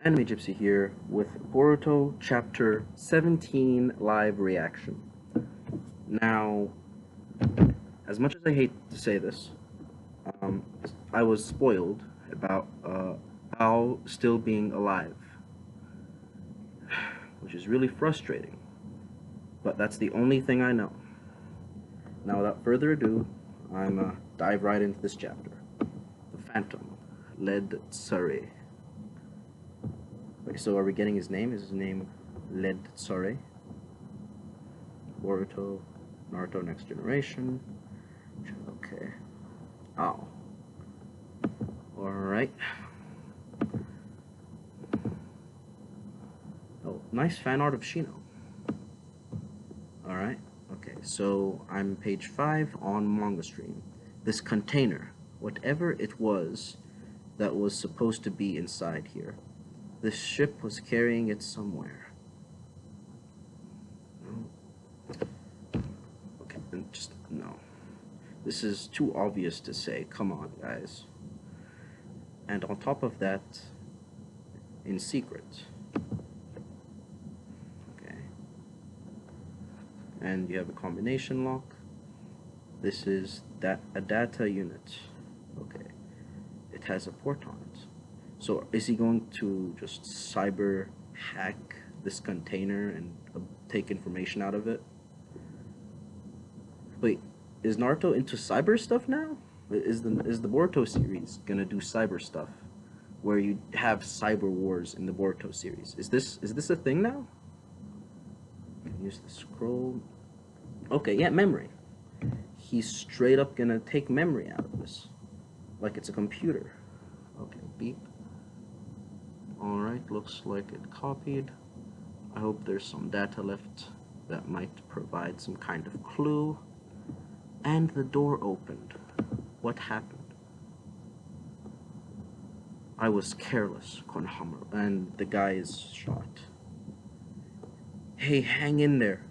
Anime Gypsy here with Boruto Chapter 17 live reaction. Now, as much as I hate to say this, um, I was spoiled about Bao still being alive, which is really frustrating, but that's the only thing I know. Now, without further ado, I'm dive right into this chapter. The Phantom, led Tsare. Wait, so are we getting his name? Is his name Led Tsare? Boruto, Naruto Next Generation. Okay. Oh. Alright. Oh, nice fan art of Shino. Alright. Okay, so I'm page 5 on Manga Stream. This container, whatever it was that was supposed to be inside here, this ship was carrying it somewhere. No. Okay, and just no. This is too obvious to say. Come on, guys. And on top of that, in secret. Okay. And you have a combination lock. This is a data unit. Okay. It has a port on it. So is he going to just cyber hack this container and take information out of it? Wait, is Naruto into cyber stuff now? Is the Boruto series gonna do cyber stuff, where you have cyber wars in the Boruto series? Is this a thing now? Use the scroll. Okay, yeah, memory. He's straight up gonna take memory out of this, like it's a computer. Okay, beep. All right, looks like it copied. I hope there's some data left that might provide some kind of clue. And the door opened. What happened? I was careless, Konohamaru, and the guy is shot. Hey, hang in there.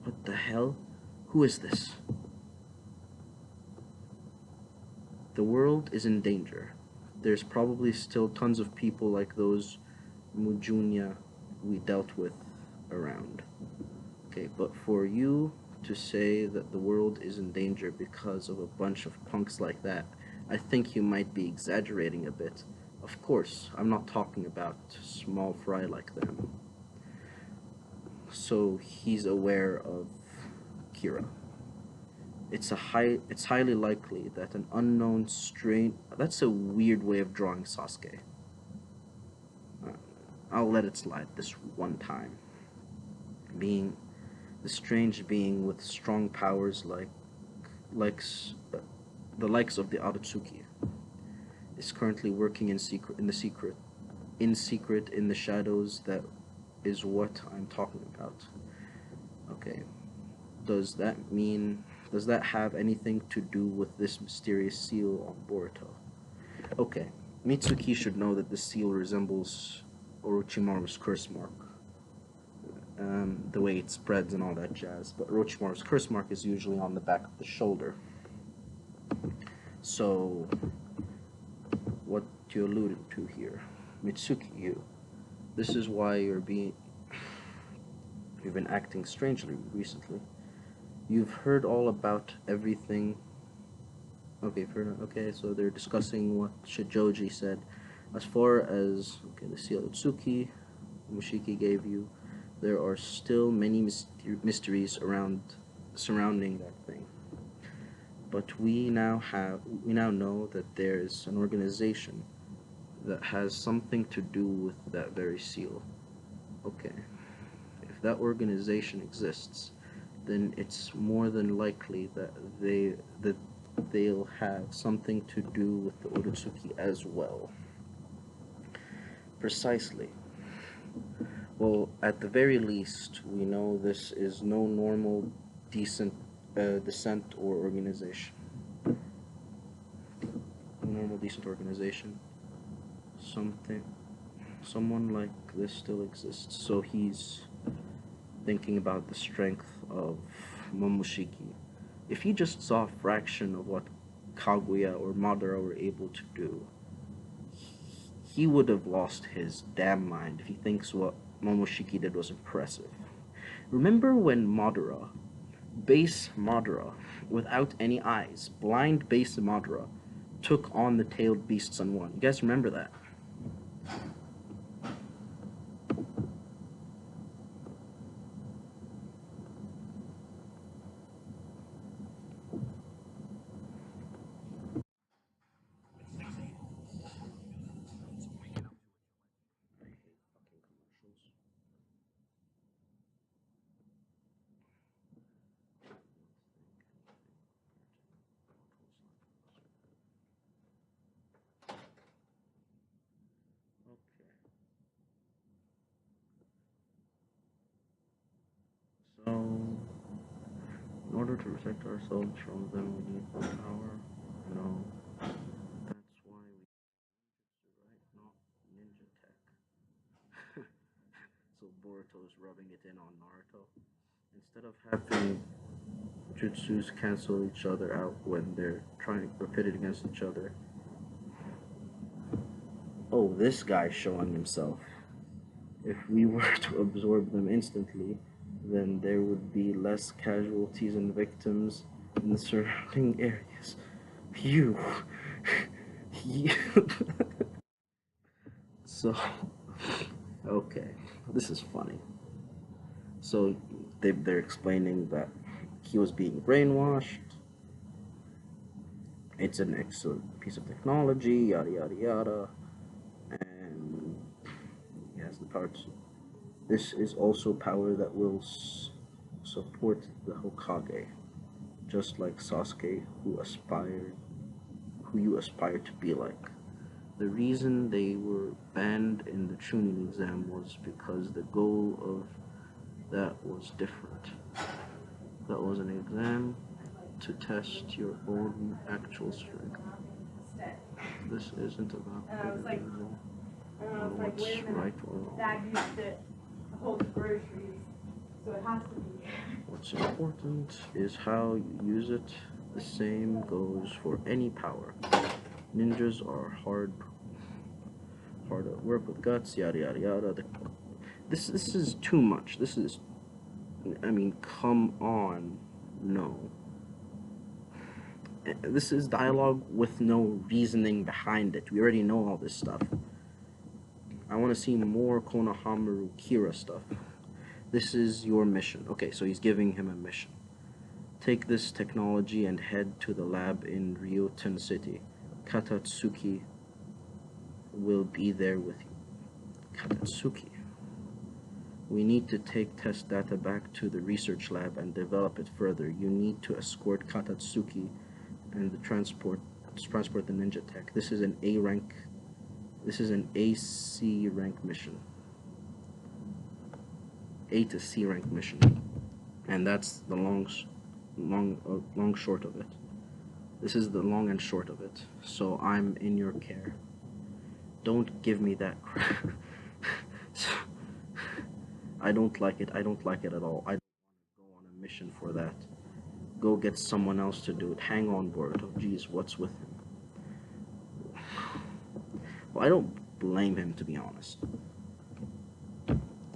What the hell? Who is this? The world is in danger. There's probably still tons of people like those Mujunya we dealt with around. Okay, but for you to say that the world is in danger because of a bunch of punks like that, I think you might be exaggerating a bit. Of course, I'm not talking about small fry like them. So he's aware of Kira. It's highly likely that an unknown strain. That's a weird way of drawing Sasuke. Uh, I'll let it slide this one time. Being the strange being with strong powers likes the likes of the Aratsuki is currently working in secret in the shadows. That is what I'm talking about. Okay. Does that have anything to do with this mysterious seal on Boruto? Okay. Mitsuki should know that the seal resembles Orochimaru's curse mark. The way it spreads and all that jazz. But Orochimaru's curse mark is usually on the back of the shoulder. So, what you alluded to here, Mitsuki, this is why you've been acting strangely recently. You've heard all about everything. Okay, so they're discussing what Shijoji said. As far as the seal Utsuki Mushiki gave you, there are still many mysteries surrounding that thing. But we now know that there is an organization that has something to do with that very seal. Okay. If that organization exists, then it's more than likely that they'll have something to do with the Urotsuki as well. Precisely. Well, at the very least, we know this is no normal, decent descent or organization. No normal, decent organization. Someone like this still exists. So he's thinking about the strength of Momoshiki. If he just saw a fraction of what Kaguya or Madara were able to do, he would have lost his damn mind if he thinks what Momoshiki did was impressive. Remember when Madara, base Madara, without any eyes, blind base Madara, took on the tailed beasts and won? You guys remember that? Okay. So, in order to protect ourselves from them, we need power. No, that's why we right, not ninja tech. So Boruto's rubbing it in on Naruto. Instead of having jutsus cancel each other out when they're trying or pitted against each other. Oh, this guy's showing himself. If we were to absorb them instantly, then there would be less casualties and victims in the surrounding areas. Phew. You. So, okay, this is funny. So, they're explaining that he was being brainwashed. It's an excellent piece of technology, yada yada yada, and he has the power to. This is also power that will support the Hokage, just like Sasuke, who you aspire to be like. The reason they were banned in the Chunin exam was because the goal of that was different. That was an exam to test your own actual strength. This isn't about what's right or wrong. Dad used to hold the groceries, so it has to be. What's important is how you use it. The same goes for any power. Ninjas are hard at work with guts, yada yada yada. This is too much. This is, I mean, come on, no. This is dialogue with no reasoning behind it. We already know all this stuff. I want to see more Konohamaru Kira stuff. This is your mission. Okay, so he's giving him a mission. Take this technology and head to the lab in Ryuten City. Katatsuki will be there with you. Katatsuki. We need to take test data back to the research lab and develop it further. You need to escort Katatsuki and the transport the ninja tech. This is an A rank. This is an AC rank mission. A to C rank mission, and that's the long short of it. This is the long and short of it. So I'm in your care. Don't give me that crap. I don't like it. I don't like it at all. I don't want to go on a mission for that. Go get someone else to do it. Hang on, Boruto. Jeez, what's with him? Well, I don't blame him, to be honest.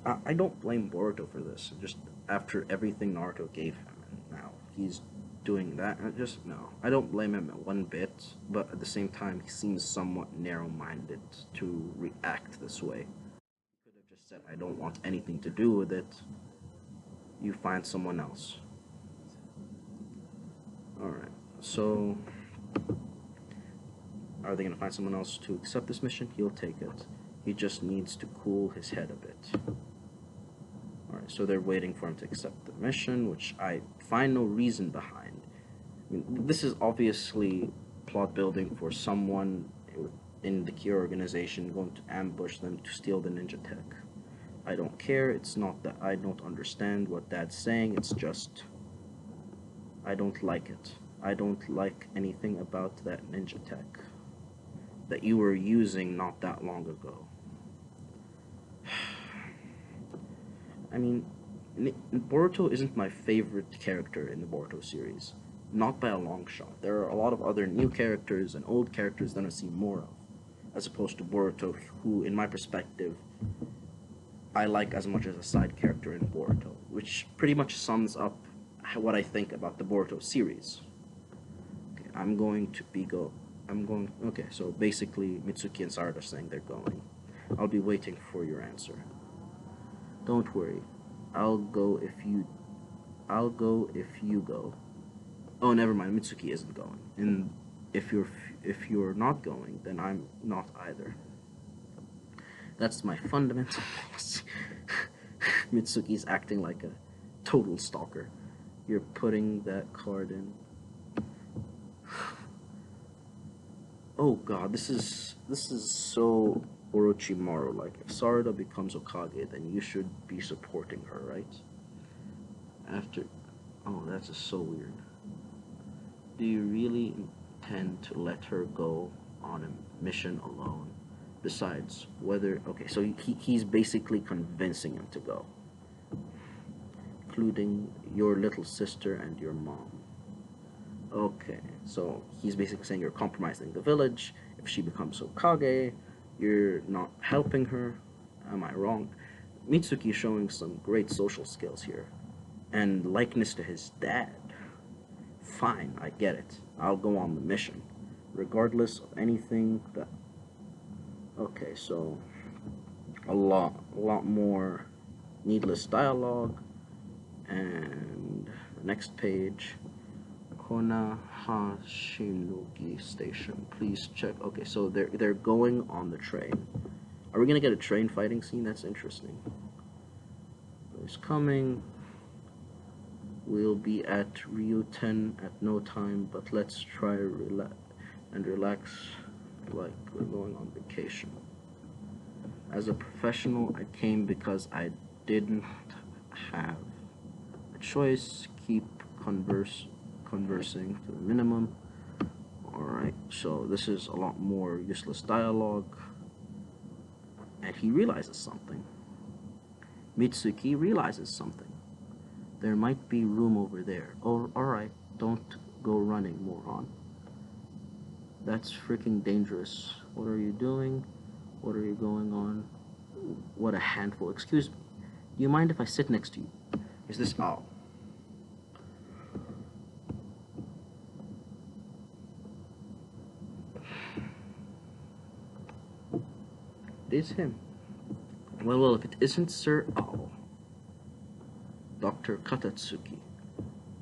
I don't blame Boruto for this. Just after everything Naruto gave him, and now he's doing that. Just no. I don't blame him one bit, but at the same time, he seems somewhat narrow-minded to react this way. He could have just said, "I don't want anything to do with it. You find someone else." Alright, so are they gonna find someone else to accept this mission? He'll take it. He just needs to cool his head a bit. Alright, so they're waiting for him to accept the mission, which I find no reason behind. I mean, this is obviously plot building for someone in the Kira organization going to ambush them to steal the ninja tech. I don't care. It's not that I don't understand what Dad's saying. It's just I don't like it. I don't like anything about that ninja tech that you were using not that long ago. I mean, Boruto isn't my favorite character in the Boruto series. Not by a long shot. There are a lot of other new characters and old characters that I see more of. as opposed to Boruto, who, in my perspective, I like as much as a side character in Boruto, which pretty much sums up what I think about the Boruto series. Okay, I'm going to be go. I'm going. Okay, so basically, Mitsuki and Sarada are saying they're going. I'll be waiting for your answer. Don't worry, I'll go if you. I'll go if you go. Oh, never mind. Mitsuki isn't going, and if you're not going, then I'm not either. That's my fundamental policy. Mitsuki's acting like a total stalker. You're putting that card in. Oh god, this is so Orochimaru like. If Sarada becomes Okage, then you should be supporting her, right? After oh, that's just so weird. Do you really intend to let her go on a mission alone? Besides, whether okay, so he's basically convincing him to go, including your little sister and your mom. Okay, so he's basically saying you're compromising the village. If she becomes Hokage, you're not helping her. Am I wrong? Mitsuki is showing some great social skills here, and likeness to his dad. Fine, I get it. I'll go on the mission, regardless of anything that. Okay, so a lot more needless dialogue, and the next page. Konahashinugi Station. Please check. Okay, so they're going on the train. Are we gonna get a train fighting scene? That's interesting. It's coming. We'll be at Ryuten at no time, but let's try and relax like we're going on vacation. As a professional, I came because I didn't have a choice. Keep conversing to the minimum. Alright, so this is a lot more useless dialogue. And he realizes something. Mitsuki realizes something. There might be room over there. Oh, alright, don't go running, moron. That's freaking dangerous. What are you doing? What are you going on? What a handful. Excuse me. Do you mind if I sit next to you? Is this Ao? It is him. Well, if it isn't Sir Ao, Dr. Katatsuki.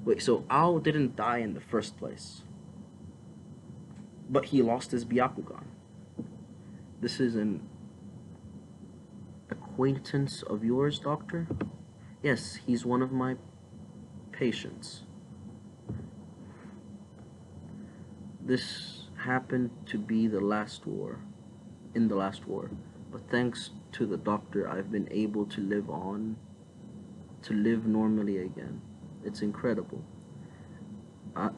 Wait, so Ao didn't die in the first place, but he lost his Byakugan. This is an acquaintance of yours, Doctor? Yes, he's one of my patients. This happened to be in the last war, but thanks to the doctor, I've been able to live normally again. It's incredible.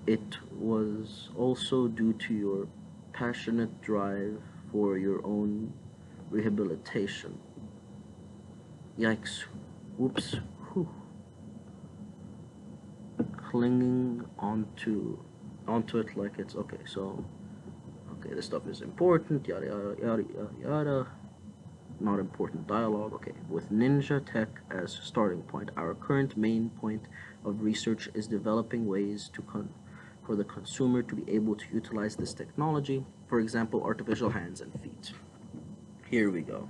It was also due to your passionate drive for your own rehabilitation. Yikes. Whoops. Whew. Clinging onto it like it's okay, so okay, this stuff is important, yada yada yada yada yada. Not important dialogue. Okay, with ninja tech as starting point, our current main point of research is developing ways for the consumer to be able to utilize this technology, for example, artificial hands and feet. Here we go.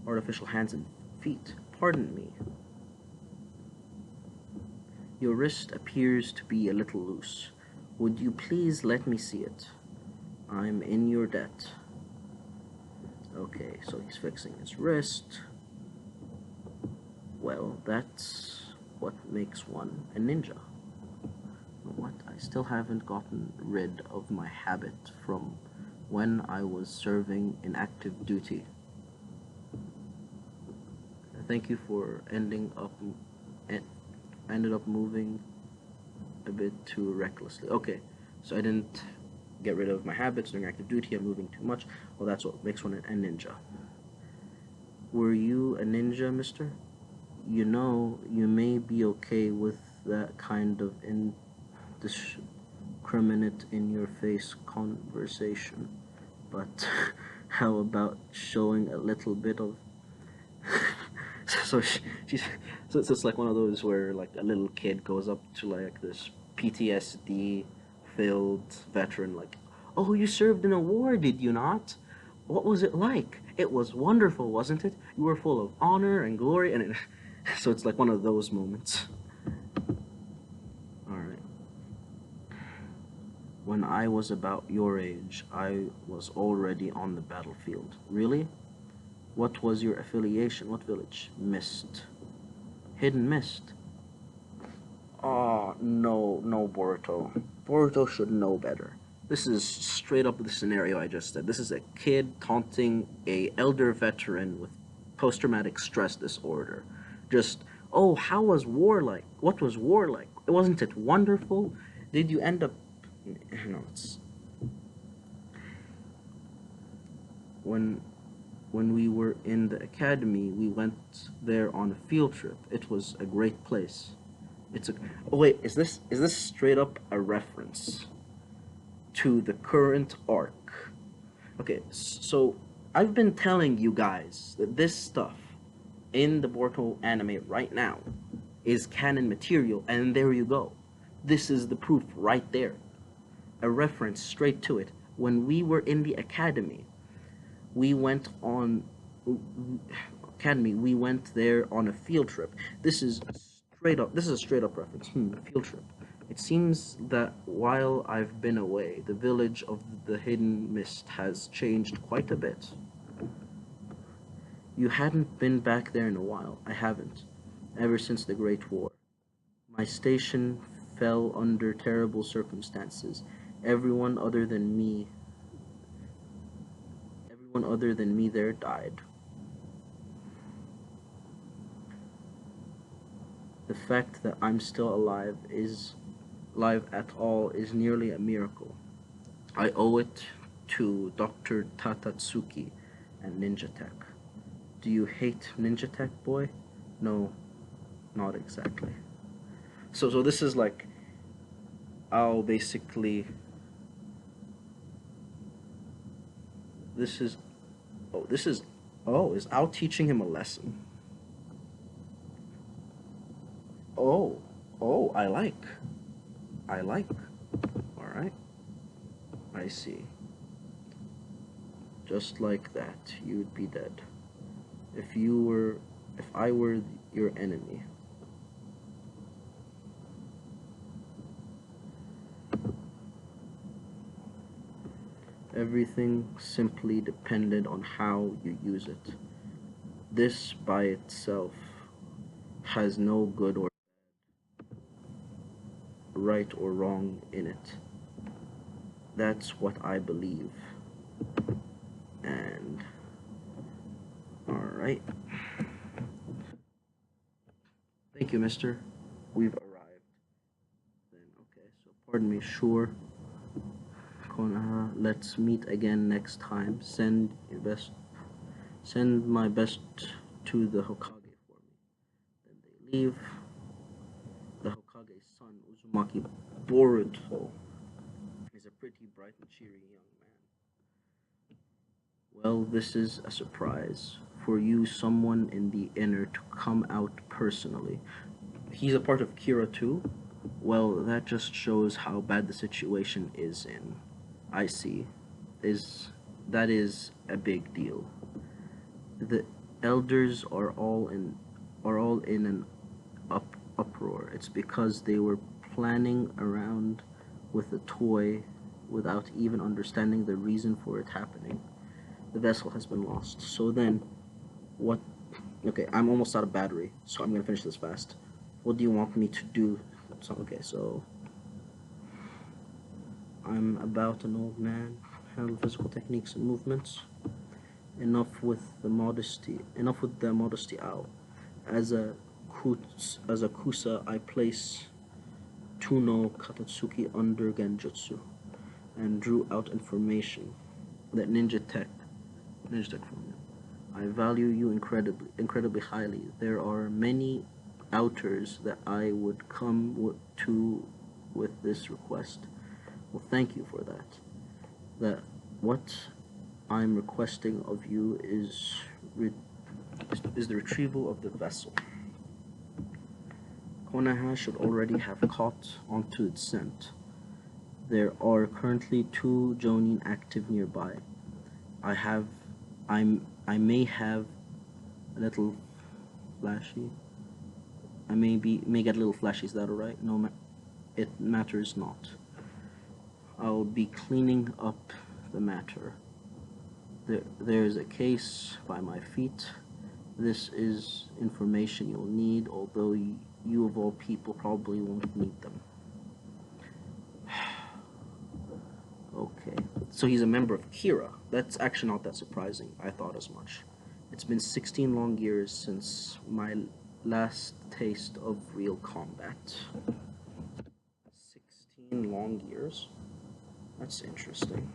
Artificial hands and feet. Pardon me. Your wrist appears to be a little loose. Would you please let me see it? I'm in your debt. Okay, so he's fixing his wrist. Well, that's what makes one a ninja. What? I still haven't gotten rid of my habit from when I was serving in active duty. Thank you for ended up moving a bit too recklessly. Okay, so I didn't get rid of my habits during active duty. I'm moving too much. Well, that's what makes one a ninja. Were you a ninja, mister? You know, you may be okay with that kind of criminate in your face conversation, but how about showing a little bit of so she's so it's like one of those where like a little kid goes up to like this PTSD filled veteran like, "Oh, you served in a war, did you not? What was it like? It was wonderful, wasn't it? You were full of honor and glory." And so it's like one of those moments. All right. When I was about your age, I was already on the battlefield. Really? What was your affiliation? What village? Mist. Hidden Mist. Oh, no, no, Boruto. Boruto should know better. This is straight up the scenario I just said. This is a kid taunting a elder veteran with post-traumatic stress disorder. Just, oh, how was war like? What was war like? Wasn't it wonderful? Did you end up... No, it's... When we were in the academy, we went there on a field trip. It was a great place. It's a oh wait, is this straight up a reference to the current arc? Okay, so I've been telling you guys that this stuff in the Boruto anime right now is canon material, and there you go. This is the proof right there. A reference straight to it. When we were in the academy, we went on we went there on a field trip. This is this is a straight up reference. Field trip. It seems that while I've been away, the village of the Hidden Mist has changed quite a bit. You hadn't been back there in a while. I haven't. Ever since the Great War. My station fell under terrible circumstances. Everyone other than me there died. The fact that I'm still alive at all is nearly a miracle. I owe it to Dr. Tatatsuki and Ninja Tech. Do you hate Ninja Tech, boy? No, not exactly. So this is like, I'll basically, this is, is Al teaching him a lesson? Oh, I like. Alright, I see. Just like that, you'd be dead. If I were your enemy. Everything simply depended on how you use it. This by itself has no good or right or wrong in it. That's what I believe. And alright. Thank you, mister. We've arrived. Then okay, so pardon me, sure. Konoha, let's meet again next time. Send my best to the Hokage for me. Then they leave. The Hokage's son, Uzumaki Boruto, is a pretty bright and cheery young man. Well, this is a surprise. For you, someone in the inner to come out personally. He's a part of Kira too? Well, that just shows how bad the situation is in. I see. That is a big deal. The elders are all in an uproar. It's because they were planning around with a toy without even understanding the reason for it happening. The vessel has been lost. So then, what? Okay, I'm almost out of battery, so I'm gonna finish this fast. What do you want me to do? So I'm about an old man. Handle physical techniques and movements. Enough with the modesty out. As a Kusa, I place Tuno Katatsuki under Genjutsu and drew out information that Ninja Tech from you. I value you incredibly highly. There are many outers that I would come to with this request. Well, thank you for that. That what I'm requesting of you is the retrieval of the vessel. Konoha should already have caught onto its scent. There are currently two Jonin active nearby. I have, I may have a little flashy. I may get a little flashy. Is that alright? No, it matters not. I'll be cleaning up the matter. There's a case by my feet. This is information you'll need, although you of all people probably won't need them. Okay, so he's a member of Kira. That's actually not that surprising. I thought as much. It's been 16 long years since my last taste of real combat. 16 long years? That's interesting.